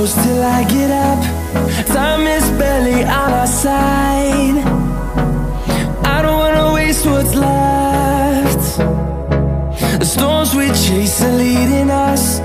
close till I get up. Time is barely on our side. I don't wanna waste what's left. The storms we chase are leading us.